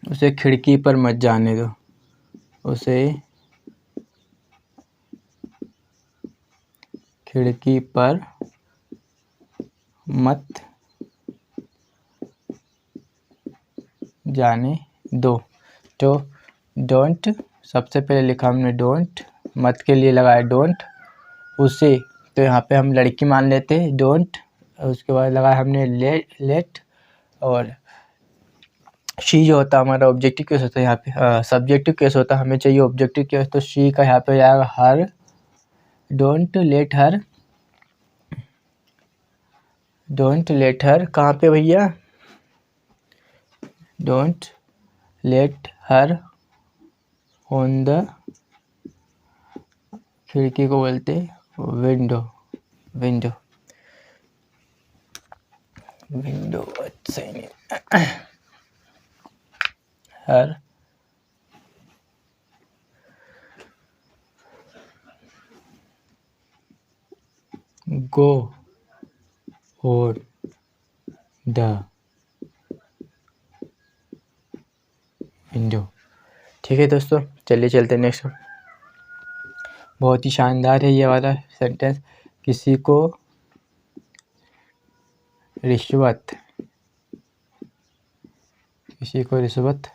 उसे खिड़की पर मत जाने दो, उसे खिड़की पर मत जाने दो। तो डोंट सबसे पहले लिखा हमने डोंट, मत के लिए लगाया डोंट, उसे तो यहाँ पे हम लड़की मान लेते हैं डोंट। उसके बाद लगाया हमने लेट, और शी जो होता है हमारा ऑब्जेक्टिव केस होता है, यहाँ पे सब्जेक्टिव केस होता है, हमें चाहिए ऑब्जेक्टिव केस। तो शी का यहाँ पे जाएगा her, don't let her, don't let her कहाँ पे भैया, don't let her on the, खिड़की को बोलते विंडो, विंडो, विंडो अच्छा नहीं, हर गो और द विंडो। ठीक है दोस्तों, चलिए चलते हैं नेक्स्ट। बहुत ही शानदार है ये वाला सेंटेंस। किसी को रिश्वत, किसी को रिश्वत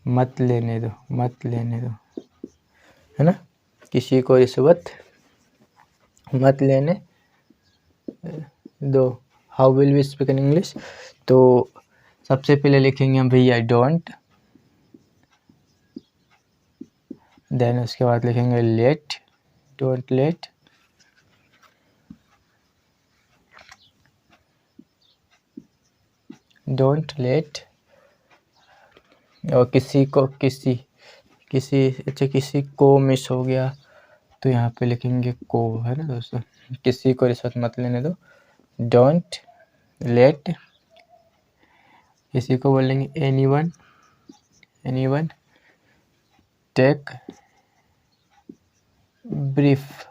मत लेने दो, मत लेने दो, है ना। किसी को रिश्वत मत लेने दो। How will we speak in English. तो सबसे पहले लिखेंगे हम भैया डोंट, देन उसके बाद लिखेंगे let, don't let, don't let, और किसी को किसी, किसी अच्छा किसी को मिस हो गया तो यहाँ पे लिखेंगे को, है ना दोस्तों। किसी को रिश्वत मत लेने दो, डोंट लेट, किसी को बोलेंगे anyone, anyone take bribe,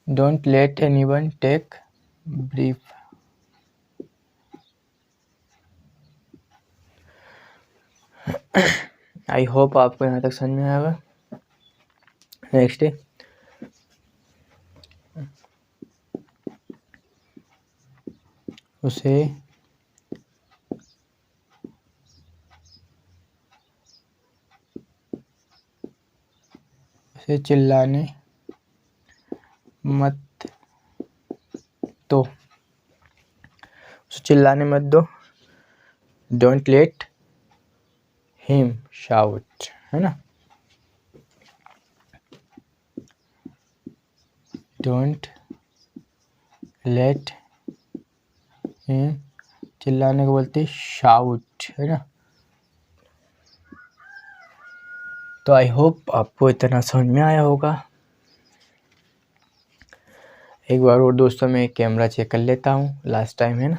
don't let anyone take bribe. I hope आपको यहाँ तक समझ में आएगा। नेक्स्ट है उसे उसे चिल्लाने मत दो, उसे चिल्लाने मत दो, डोंट लेट हिम शाउट, है ना। डोंट लेट हिम, चिल्लाने को बोलते शाउट, है ना। तो आई होप आपको इतना समझ में आया होगा। एक बार और दोस्तों मैं कैमरा चेक कर लेता हूँ लास्ट टाइम, है ना।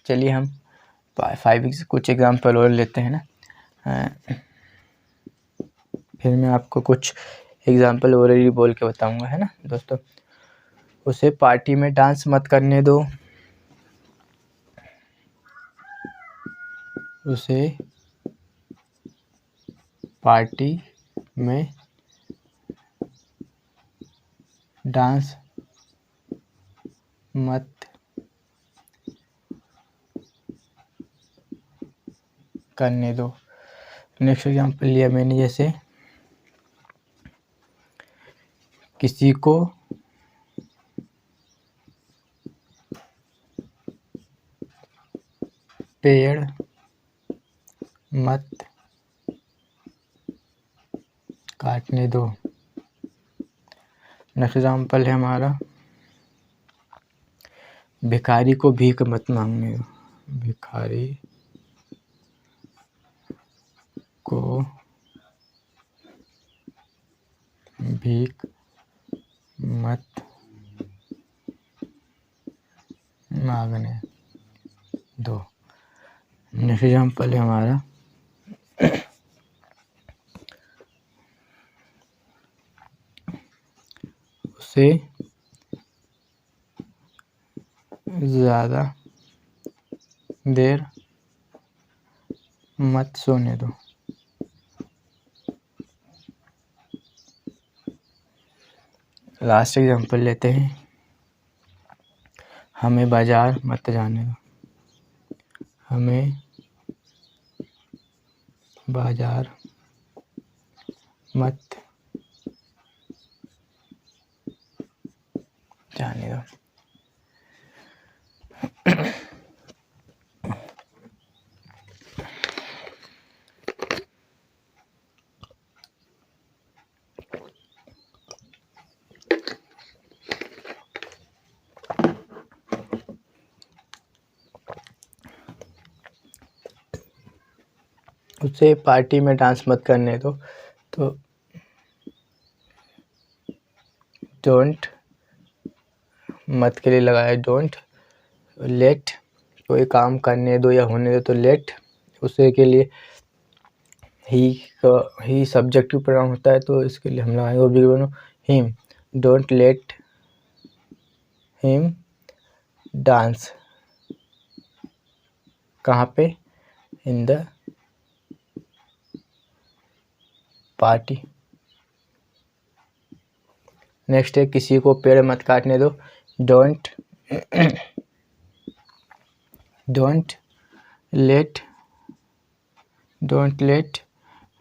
चलिए हम 5 कुछ एग्जाम्पल और लेते हैं ना, फिर मैं आपको कुछ एग्जाम्पल और ही बोल के बताऊंगा, है ना दोस्तों। उसे पार्टी में डांस मत करने दो, उसे पार्टी में डांस मत करने दो। नेक्स्ट एग्जाम्पल लिया मैंने, जैसे किसी को पेड़ मत काटने दो। नेक्स्ट एग्जाम्पल है हमारा, भिखारी को भीख मत मांगने दो। भिखारी को भीख मत मांगने दो। नेक्स्ट एग्जाम्पल है हमारा, उसे ज़्यादा देर मत सोने दो। लास्ट एग्जाम्पल लेते हैं, हमें बाजार मत जाने दो। हमें बाजार मत जाने दो। उसे पार्टी में डांस मत करने दो। तो डोंट मत के लिए लगाया डोंट। लेट कोई काम करने दो या होने दो, तो लेट उसे के लिए ही सब्जेक्टिव प्रोनाउन होता है, तो इसके लिए हम लगाएंगे objective pronoun him. Don't let him dance. कहाँ पे? In the party. नेक्स्ट है, किसी को पेड़ मत काटने दो। डोंट लेट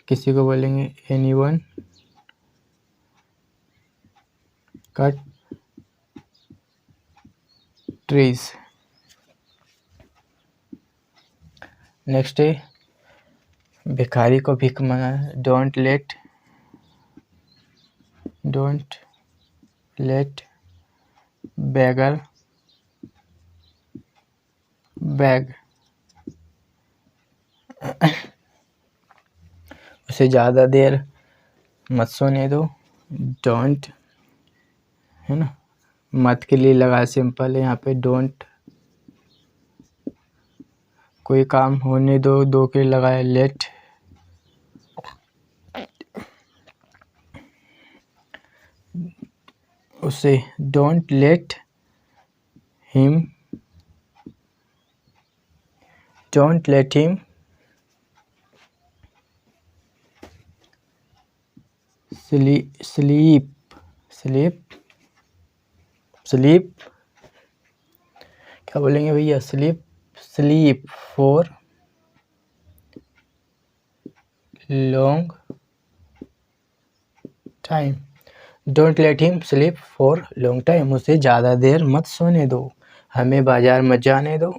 किसी को बोलेंगे एनीवन कट ट्रीज। नेक्स्ट है, भिखारी को भीख मांगा। Don't let beggar bag. उसे ज़्यादा देर मत सोने दो। डोंट है ना, मत के लिए लगा सिंपल है यहाँ पे डोंट। कोई काम होने दो के लिए लगाया लेट। उसे डोंट लेट हिम स्लीप क्या बोलेंगे भैया? Sleep for long time. Don't let him sleep for long time. उसे ज़्यादा देर मत सोने दो। हमें बाजार मत जाने दो।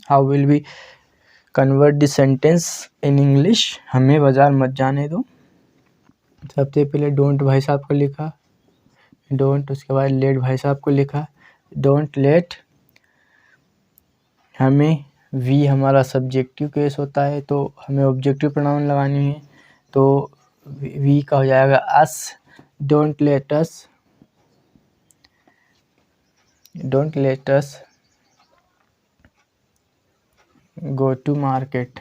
How will we convert this sentence in English? हमें बाजार मत जाने दो। सबसे पहले डोंट भाई साहब को लिखा, डोंट, उसके बाद लेट भाई साहब को लिखा। डोंट लेट, हमें वी हमारा सब्जेक्टिव केस होता है, तो हमें ऑब्जेक्टिव प्रोनाउन लगानी है, तो वी का हो जाएगा us. Don't let us go to market.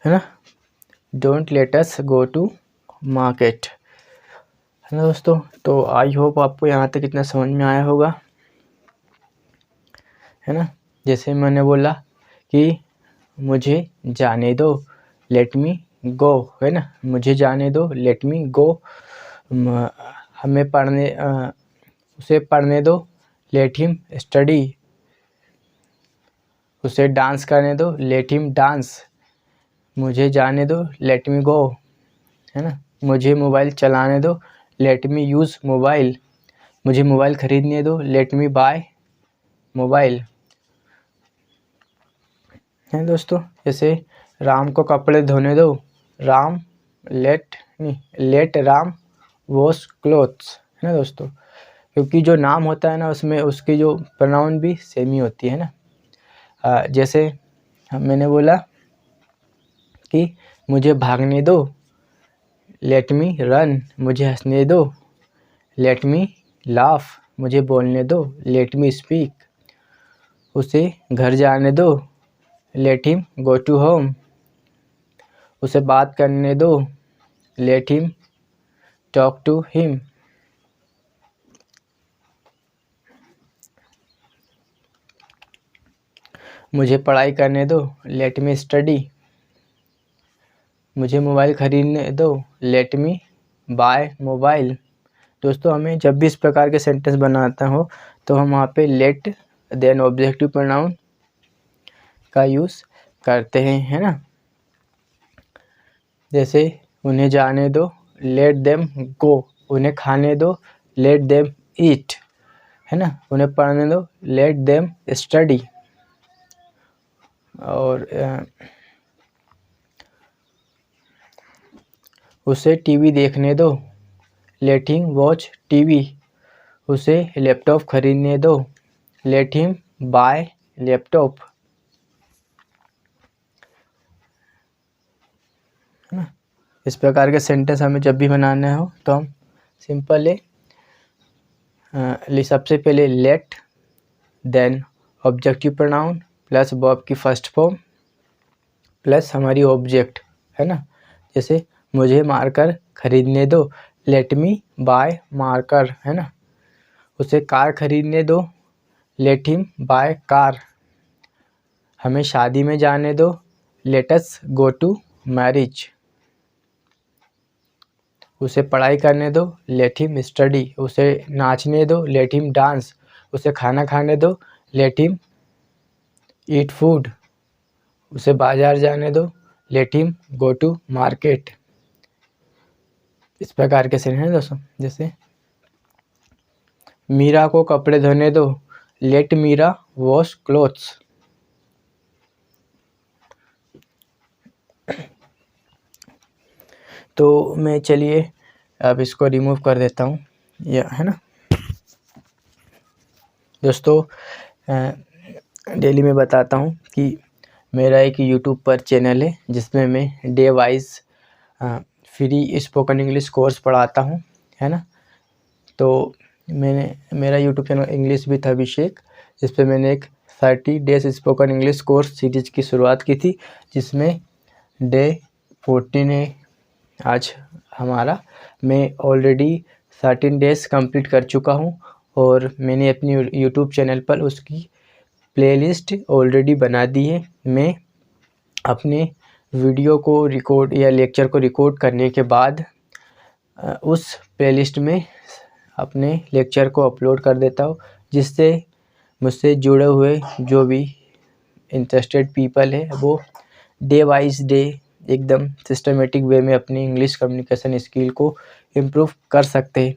है ना, don't let us go to market. है ना दोस्तों, तो आई होप आपको यहाँ तक इतना समझ में आया होगा। है ना, जैसे मैंने बोला कि मुझे जाने दो, लेट मी गो। है ना, मुझे जाने दो, लेट मी गो। हमें उसे पढ़ने दो, लेट हिम स्टडी। उसे डांस करने दो, लेट हिम डांस। मुझे जाने दो, लेट मी गो। है ना। मुझे मोबाइल चलाने दो, लेट मी यूज़ मोबाइल। मुझे मोबाइल ख़रीदने दो, लेट मी बाय मोबाइल, है दोस्तों। जैसे राम को कपड़े धोने दो, Ram let Ram wash clothes, है ना दोस्तों। क्योंकि जो नाम होता है ना उसमें उसकी जो प्रोनाउन भी सेम ही होती है ना। जैसे मैंने बोला कि मुझे भागने दो, लेट मी रन। मुझे हंसने दो, लेट मी लाफ। मुझे बोलने दो, लेट मी स्पीक। उसे घर जाने दो, let him go to home. उसे बात करने दो, let him talk to him. मुझे पढ़ाई करने दो, लेट मी स्टडी। मुझे मोबाइल ख़रीदने दो, लेट मी बाय मोबाइल। दोस्तों हमें जब भी इस प्रकार के सेंटेंस बनाता हो तो हम वहाँ पे लेट देन ऑब्जेक्टिव प्रोनाउन का यूज़ करते हैं, है ना। जैसे उन्हें जाने दो, लेट देम गो। उन्हें खाने दो, लेट देम ईट, है ना। उन्हें पढ़ने दो, लेट देम स्टडी। और उसे टीवी देखने दो, लेट हिम वॉच टीवी। उसे लैपटॉप खरीदने दो, लेट हिम बाय लैपटॉप, है ना। इस प्रकार के सेंटेंस हमें जब भी बनाने हो तो हम सिंपल है सबसे पहले let, then objective pronoun plus verb की फर्स्ट फॉर्म प्लस हमारी ऑब्जेक्ट, है ना। जैसे मुझे मार्कर खरीदने दो, लेट मी बाय मार्कर, है ना। उसे कार खरीदने दो, लेट हिम बाय कार। हमें शादी में जाने दो, let us go to marriage. उसे पढ़ाई करने दो, लेट हिम स्टडी। उसे नाचने दो, लेट हिम डांस। उसे खाना खाने दो, लेट हिम ईट फूड। उसे बाजार जाने दो, let him go to market. इस प्रकार के सेंटेंस हैं दोस्तों। जैसे मीरा को कपड़े धोने दो, लेट मीरा वॉश क्लोथ्स। तो मैं चलिए अब इसको रिमूव कर देता हूँ, यह है ना। दोस्तों डेली मैं बताता हूँ कि मेरा एक यूट्यूब पर चैनल है जिसमें मैं day wise free spoken English course पढ़ाता हूँ, है ना। तो मेरा यूट्यूब चैनल इंग्लिश विद अभिषेक, जिस पे मैंने एक 30 days spoken English course series की शुरुआत की थी, जिसमें डे 14 है आज हमारा। मैं ऑलरेडी 13 डेज कंप्लीट कर चुका हूँ और मैंने अपनी यूट्यूब चैनल पर उसकी प्लेलिस्ट ऑलरेडी बना दी है। मैं अपने वीडियो को रिकॉर्ड या लेक्चर को रिकॉर्ड करने के बाद उस प्लेलिस्ट में अपने लेक्चर को अपलोड कर देता हूँ, जिससे मुझसे जुड़े हुए जो भी इंटरेस्टेड पीपल है वो डे वाइज डे एकदम सिस्टमेटिक वे में अपनी इंग्लिश कम्युनिकेशन स्किल को इम्प्रूव कर सकते हैं,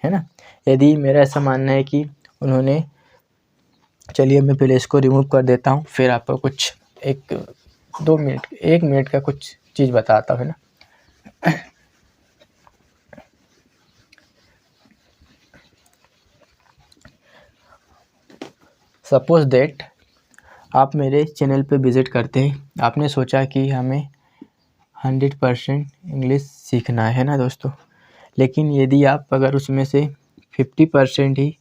है ना। यदि मेरा ऐसा मानना है कि उन्होंने, चलिए मैं पहले इसको रिमूव कर देता हूँ, फिर आपको कुछ 1 मिनट का कुछ चीज़ बताता हूँ, है ना। सपोज दैट आप मेरे चैनल पे विज़िट करते हैं, आपने सोचा कि हमें 100% इंग्लिश सीखना है ना दोस्तों। लेकिन यदि आप अगर उसमें से 50% ही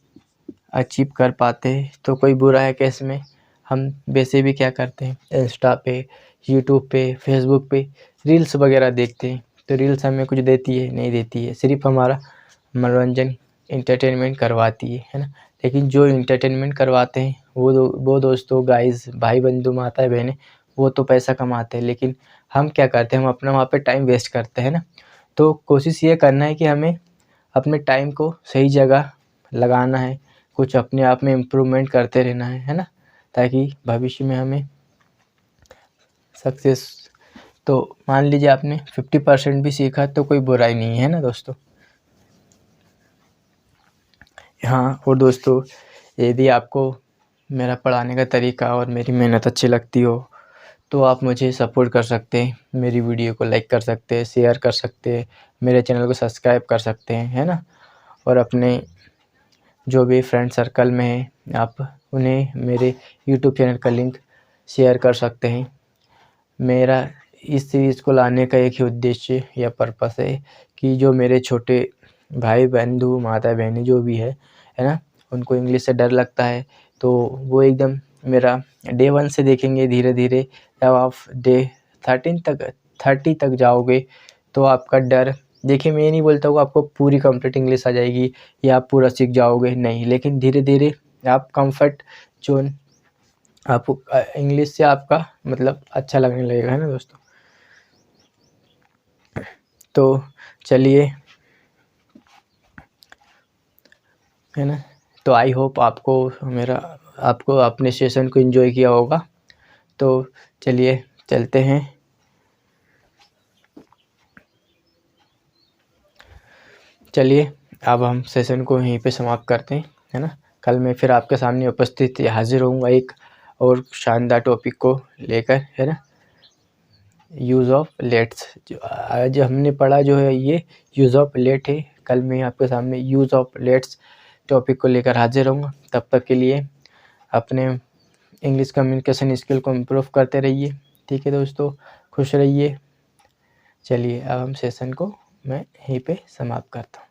अचीव कर पाते हैं तो कोई बुरा है क्या इसमें। हम वैसे भी क्या करते हैं, इंस्टा पे, यूट्यूब पे, फेसबुक पे रील्स वगैरह देखते हैं, तो रील्स हमें कुछ देती है नहीं देती है, सिर्फ हमारा मनोरंजन इंटरटेनमेंट करवाती है ना। लेकिन जो इंटरटेनमेंट करवाते हैं वो दोस्तों, गाइस, भाई बंधु, माता बहनें, वो तो पैसा कमाते हैं, लेकिन हम क्या करते हैं, हम अपना वहाँ पे टाइम वेस्ट करते हैं ना। तो कोशिश ये करना है कि हमें अपने टाइम को सही जगह लगाना है, कुछ अपने आप में इम्प्रूवमेंट करते रहना है ना, ताकि भविष्य में हमें सक्सेस तो मान लीजिए आपने 50% भी सीखा तो कोई बुराई नहीं है ना दोस्तों। हाँ, और दोस्तों यदि आपको मेरा पढ़ाने का तरीका और मेरी मेहनत अच्छी लगती हो तो आप मुझे सपोर्ट कर सकते हैं, मेरी वीडियो को लाइक कर सकते हैं, शेयर कर सकते हैं, मेरे चैनल को सब्सक्राइब कर सकते हैं, है ना। और अपने जो भी फ्रेंड सर्कल में हैं आप उन्हें मेरे यूट्यूब चैनल का लिंक शेयर कर सकते हैं। मेरा इस सीरीज़ को लाने का एक ही उद्देश्य या पर्पस है कि जो मेरे छोटे भाई बंधु माता बहनें जो भी है ना, उनको इंग्लिश से डर लगता है तो वो एकदम मेरा डे 1 से देखेंगे, धीरे धीरे जब आप डे 30 तक जाओगे तो आपका डर, देखिए मैं ये नहीं बोलता हूँ आपको पूरी कंप्लीट इंग्लिश आ जाएगी या आप पूरा सीख जाओगे, नहीं, लेकिन धीरे धीरे आप कंफर्ट जोन, आप इंग्लिश से आपका मतलब अच्छा लगने लगेगा, है ना दोस्तों। तो चलिए, है ना, तो आई होप आपको अपने सेशन को एंजॉय किया होगा। तो चलिए चलते हैं। चलिए अब हम सेशन को यहीं पे समाप्त करते हैं, है ना। कल मैं फिर आपके सामने उपस्थित हाजिर होऊंगा एक और शानदार टॉपिक को लेकर, है ना। यूज़ ऑफ लेट्स, जो आज हमने पढ़ा जो है ये यूज़ ऑफ लेट है, कल मैं आपके सामने यूज़ ऑफ लेट्स टॉपिक को लेकर हाजिर रहूँगा। तब तक के लिए अपने इंग्लिश कम्युनिकेशन स्किल को इम्प्रूव करते रहिए, ठीक है दोस्तों, खुश रहिए। चलिए अब हम सेशन को मैं यहीं पे समाप्त करता हूँ।